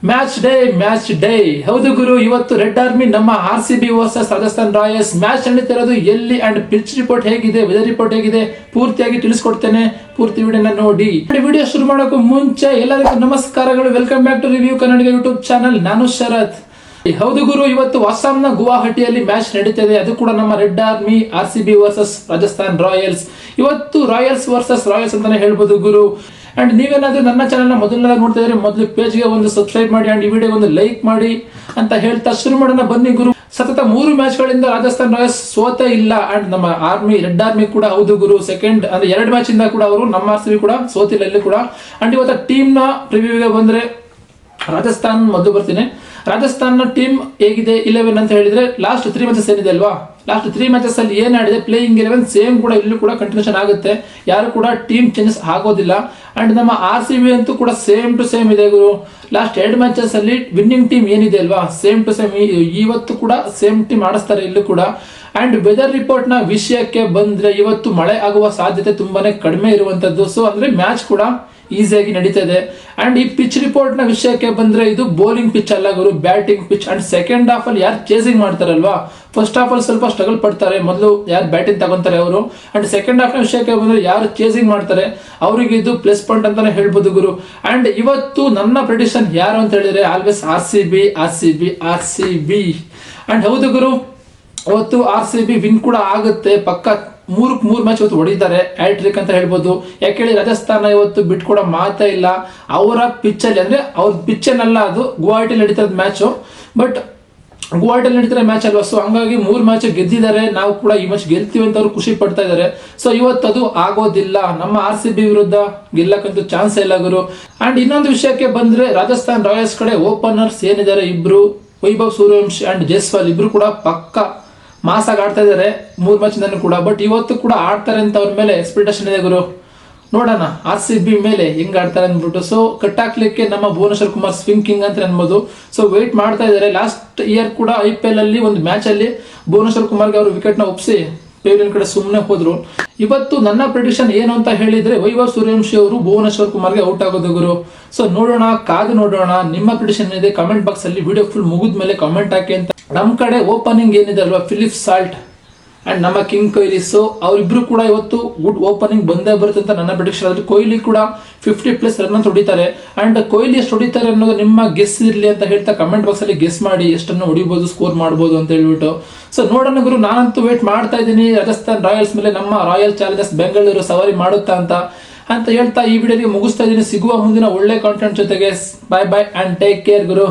Match day ಹೌದು ಗುರು. ಇವತ್ತು ರೆಡ್ ಆರ್ಮಿ ನಮ್ಮ RCB versus Rajasthan Royals match ನಡೀತಿರೋದು ಎಲ್ಲಿ ಅಂಡ್ ಪಿಚ್ ರಿಪೋರ್ಟ್ ಹೇಗಿದೆ, ವೆದರ್ ರಿಪೋರ್ಟ್ ಹೇಗಿದೆ ಪೂರ್ತಿಯಾಗಿ ತಿಳಿಸ್ಕೊಡ್ತೇನೆ. ಪೂರ್ತಿ ವಿಡಿಯೋನ ನೋಡಿ. ವಿಡಿಯೋ ಶುರು ಮಾಡೋಕ್ಕೂ ಮುಂಚೆ ಎಲ್ಲರಿಗೂ ನಮಸ್ಕಾರಗಳು. Welcome back to review Kannadiga YouTube channel. ನಾನು ಶರತ್. ಹೌದು ಗುರು, ಇವತ್ತು ಅಸ್ಸಾಂನ ಗುವಾಹಟಿಯಲ್ಲಿ ಮ್ಯಾಚ್ ನಡೀತಿದೆ. ಅದು ಕೂಡ ನಮ್ಮ red army RCB versus Rajasthan Royals. ಇವತ್ತು ರಾಯಲ್ಸ್ ವರ್ಸಸ್ ರಾಯಲ್ಸ್ ಅಂತಾನೆ ಹೇಳ್ಬೋದು ಗುರು. ಅಂಡ್ ನೀವೇನಾದ್ರೂ ನನ್ನ ಚಾನಲ್ನ ಮೊದಲನೇದಾಗಿ ನೋಡ್ತಾ ಇದ್ರೆ ಮೊದಲು ಪೇಜ್ಗೆ ಒಂದು ಸಬ್ಸ್ಕ್ರೈಬ್ ಮಾಡಿ ಅಂಡ್ ಈ ವಿಡಿಯೋಗೆ ಒಂದು ಲೈಕ್ ಮಾಡಿ ಅಂತ ಹೇಳ್ತಾ ಶುರು ಮಾಡೋಣ ಬನ್ನಿ ಗುರು. ಸತತ 3 ಮ್ಯಾಚ್ಗಳಿಂದ ರಾಜಸ್ಥಾನ್ ರಾಯಲ್ಸ್ ಸೋತೇ ಇಲ್ಲ. ಅಂಡ್ ನಮ್ಮ ರೆಡ್ ಆರ್ಮಿ ಕೂಡ ಹೌದು ಗುರು ಸೆಕೆಂಡ್ ಅಂದ್ರೆ 2 ಮ್ಯಾಚ್ ಇಂದ ಕೂಡ ಅವರು ನಮ್ಮ RCB ಕೂಡ ಸೋತಿಲ್ಲ ಇಲ್ಲಿ ಕೂಡ. ಅಂಡ್ ಇವತ್ತು ಟೀಮ್ ನ ಪ್ರಿವ್ಯೂಗೆ ಬಂದ್ರೆ ರಾಜಸ್ಥಾನ್ ಮೊದಲು ಬರ್ತೀನಿ. ರಾಜಸ್ಥಾನ್ ಟೀಮ್ ಹೇಗಿದೆ 11 ಅಂತ ಹೇಳಿದ್ರೆ ಲಾಸ್ಟ್ 3 ಮ್ಯಾಚಸ್ ಏನಿದೆ ಅಲ್ವಾ, ಲಾಸ್ಟ್ 3 ಮ್ಯಾಚಸ್ ಅಲ್ಲಿ ಏನಾಡಿದೆ ಪ್ಲೇಯಿಂಗ್ 11 ಸೇಮ್ ಕೂಡ ಇಲ್ಲೂ ಕೂಡ ಕಂಟಿನ್ಯೂಷನ್ ಆಗುತ್ತೆ. ಯಾರು ಕೂಡ ಟೀಮ್ ಚೇಂಜಸ್ ಆಗೋದಿಲ್ಲ. ಅಂಡ್ ನಮ್ಮ RCB ಅಂತೂ ಕೂಡ ಸೇಮ್ ಟು ಸೇಮ್ ಇದೆ ಗುರು. ಲಾಸ್ಟ್ 2 ಮ್ಯಾಚಸ್ ಅಲ್ಲಿ ವಿನ್ನಿಂಗ್ ಟೀಮ್ ಏನಿದೆ ಅಲ್ವಾ ಸೇಮ್ ಟು ಸೇಮ್ ಇವತ್ತು ಕೂಡ ಸೇಮ್ ಟೀಮ್ ಆಡಿಸ್ತಾರೆ ಇಲ್ಲೂ ಕೂಡ. ಅಂಡ್ ವೆದರ್ ರಿಪೋರ್ಟ್ ನ ವಿಷಯಕ್ಕೆ ಬಂದ್ರೆ ಇವತ್ತು ಮಳೆ ಆಗುವ ಸಾಧ್ಯತೆ ತುಂಬಾನೇ ಕಡಿಮೆ ಇರುವಂತದ್ದು. ಸೊ ಅಂದ್ರೆ ಮ್ಯಾಚ್ ಕೂಡ ಈಸಿಯಾಗಿ ನಡೀತಾ ಇದೆ. ಅಂಡ್ ಈ ಪಿಚ್ ರಿಪೋರ್ಟ್ ನ ವಿಷಯಕ್ಕೆ ಬಂದ್ರೆ ಇದು ಬೌಲಿಂಗ್ ಪಿಚ್ ಅಲ್ಲ ಗುರು, batting pitch. And second half ಅಲ್ಲಿ ಯಾರು ಚೇಸಿಂಗ್ ಮಾಡ್ತಾರಲ್ವಾ, ಫಸ್ಟ್ ಹಾಫ್ ಅಲ್ಲಿ ಸ್ವಲ್ಪ ಸ್ಟ್ರಗಲ್ ಪಡ್ತಾರೆ, ಮೊದಲು ಯಾರು ಬ್ಯಾಟಿಂಗ್ ತಗೊಂತಾರೆ ಅವರು. ಅಂಡ್ ಸೆಕೆಂಡ್ ಹಾಫ್ ನ ವಿಷಯಕ್ಕೆ ಬಂದ್ರೆ ಯಾರು ಚೇಸಿಂಗ್ ಮಾಡ್ತಾರೆ ಅವರಿಗೆ ಇದು ಪ್ಲಸ್ ಪಾಯಿಂಟ್ ಅಂತಾನೆ ಹೇಳ್ಬೋದು ಗುರು. ಅಂಡ್ ಇವತ್ತು ನನ್ನ ಪ್ರೆಡಿಕ್ಷನ್ ಯಾರು ಅಂತ ಹೇಳಿದ್ರೆ ಆಲ್ವೇಸ್ RCB. ಅಂಡ್ ಹೌದು ಗುರು, ಇವತ್ತು RCB ವಿನ್ ಕೂಡ ಆಗುತ್ತೆ ಪಕ್ಕ. 3 ಮ್ಯಾಚ್ ಇವತ್ತು ಹೊಡಿತಾರೆ, ಹ್ಯಾಟ್ರಿಕ್ ಅಂತ ಹೇಳ್ಬೋದು. ಯಾಕೆ ರಾಜಸ್ಥಾನ ಇವತ್ತು ಬಿಟ್ಕೊಡೋ ಮಾತೇ ಇಲ್ಲ. ಅವರ ಪಿಚ್ಚಲ್ಲಿ ಅಂದ್ರೆ ಅವ್ರ ಪಿಚ್ಚನ್ನಲ್ಲ, ಅದು ಗುವಾಹಟಿಯಲ್ಲಿ ನಡೀತಿರೋದು ಮ್ಯಾಚು. ಬಟ್ ಗುವಾಹಟಿಯಲ್ಲಿ ನಡೀತಿರೋ ಮ್ಯಾಚ್ ಅಲ್ವಾ, ಸೊ ಹಂಗಾಗಿ 3 ಮ್ಯಾಚ್ ಗೆದ್ದಿದ್ದಾರೆ. ನಾವು ಕೂಡ ಈ ಮ್ಯಾಚ್ ಗೆಲ್ತೀವಿ ಅಂತ ಅವ್ರು ಖುಷಿ ಪಡ್ತಾ ಇದ್ದಾರೆ. ಸೊ ಇವತ್ತು ಅದು ಆಗೋದಿಲ್ಲ, ನಮ್ಮ RCB ವಿರುದ್ಧ ಗೆಲ್ಲಕ್ಕಂತೂ ಚಾನ್ಸ್ ಇಲ್ಲ ಗುರು. ಅಂಡ್ ಇನ್ನೊಂದು ವಿಷಯಕ್ಕೆ ಬಂದ್ರೆ ರಾಜಸ್ಥಾನ್ ರಾಯಲ್ಸ್ ಕಡೆ ಓಪನರ್ಸ್ ಏನಿದ್ದಾರೆ ಇಬ್ರು, ವೈಭವ್ ಸೂರ್ಯವಂಶಿ ಅಂಡ್ ಜೈಸ್ವಾಲ್ ಇಬ್ರು ಕೂಡ ಪಕ್ಕ ಮಾಸಾಗಿ ಆಡ್ತಾ ಇದ್ದಾರೆ 3 ಮ್ಯಾಚ್ ಕೂಡ. ಬಟ್ ಇವತ್ತು ಕೂಡ ಆಡ್ತಾರೆ ಅಂತ ಅವ್ರ ಮೇಲೆ ಎಕ್ಸ್ಪೆಕ್ಟೇಷನ್ ಇದೆ ಗುರು. ನೋಡೋಣ RCB ಮೇಲೆ ಹೆಂಗ್ ಆಡ್ತಾರೆ ಅಂದ್ಬಿಟ್ಟು. ಸೊ ಕಟ್ ಹಾಕ್ಲಿಕ್ಕೆ ನಮ್ಮ ಭುವನೇಶ್ವರ್ ಕುಮಾರ್ ಸ್ವಿಂಗ್ ಕಿಂಗ್ ಅಂತ ಅನ್ಬೋದು. ಸೊ ವೇಟ್ ಮಾಡ್ತಾ ಇದ್ದಾರೆ. ಲಾಸ್ಟ್ ಇಯರ್ ಕೂಡ IPL ಅಲ್ಲಿ ಒಂದು ಮ್ಯಾಚ್ ಅಲ್ಲಿ ಭುವನೇಶ್ವರ್ ಕುಮಾರ್ಗೆ ಅವರು ವಿಕೆಟ್ ನ ಒಪ್ಪಿಸಿ ಪೇವಿಲಿಯನ್ ಕಡೆ ಸುಮ್ಮನೆ ಹೋದ್ರು. ಇವತ್ತು ನನ್ನ ಪ್ರೆಡಿಕ್ಷನ್ ಏನು ಅಂತ ಹೇಳಿದ್ರೆ ವೈಭವ್ ಸೂರ್ಯವಂಶಿ ಅವರು ಭುವನೇಶ್ವರ್ ಕುಮಾರ್ಗೆ ಔಟ್ ಆಗೋದು ಗುರು. ಸೊ ನೋಡೋಣ, ಕಾದು ನೋಡೋಣ. ನಿಮ್ಮ ಪ್ರೆಡಿಕ್ಷನ್ ಇದೆ ಕಮೆಂಟ್ ಬಾಕ್ಸ್ ಅಲ್ಲಿ ವಿಡಿಯೋ ಫುಲ್ ಮುಗಿದ ಮೇಲೆ ಕಮೆಂಟ್ ಹಾಕಿ ಅಂತ. ನಮ್ಮ ಕಡೆ ಓಪನಿಂಗ್ ಏನಿದೆ ಅಲ್ವಾ, ಫಿಲಿಪ್ ಸಾಲ್ಟ್ ಅಂಡ್ ನಮ್ಮ ಕಿಂಗ್ ಕೊಹ್ಲಿ, ಸೊ ಅವರಿಬ್ರು ಕೂಡ ಇವತ್ತು ಗುಡ್ ಓಪನಿಂಗ್ ಬಂದೇ ಬರುತ್ತೆ ಅಂತ ನನ್ನ ಪ್ರೆಡಿಕ್ಷನ್. ಆದ್ರೆ ಕೊಹ್ಲಿ ಕೂಡ 50+ ರನ್ ಅಂತ ಹೊಡಿತಾರೆ. ಅಂಡ್ ಕೊಹ್ಲಿ ಎಷ್ಟು ಹೊಡಿತಾರೆ ಅನ್ನೋದು ನಿಮ್ಮ ಗೆಸ್ ಇರಲಿ ಅಂತ ಹೇಳ್ತಾ ಕಮೆಂಟ್ ಬಾಕ್ಸ್ ಅಲ್ಲಿ ಗೆಸ್ ಮಾಡಿ ಎಷ್ಟನ್ನು ಹೊಡಿಬಹುದು, ಸ್ಕೋರ್ ಮಾಡಬಹುದು ಅಂತ ಹೇಳ್ಬಿಟ್ಟು. ಸೊ ನೋಡೋಣ ಗುರು, ನಾನಂತೂ ವೇಟ್ ಮಾಡ್ತಾ ಇದ್ದೀನಿ ರಾಜಸ್ಥಾನ್ ರಾಯಲ್ಸ್ ಮೇಲೆ. ನಮ್ಮ ರಾಯಲ್ ಚಾಲೆಂಜರ್ಸ್ ಬೆಂಗಳೂರು ಸವಾರಿ ಮಾಡುತ್ತಾ ಅಂತ ಹೇಳ್ತಾ ಈ ವಿಡಿಯೋಗೆ ಮುಗಿಸ್ತಾ ಇದ್ದೀನಿ. ಸಿಗುವ ಮುಂದಿನ ಒಳ್ಳೆ ಕಾಂಟೆಂಟ್ ಜೊತೆಗೆ. ಬಾಯ್ ಅಂಡ್ ಟೇಕ್ ಕೇರ್ ಗುರು.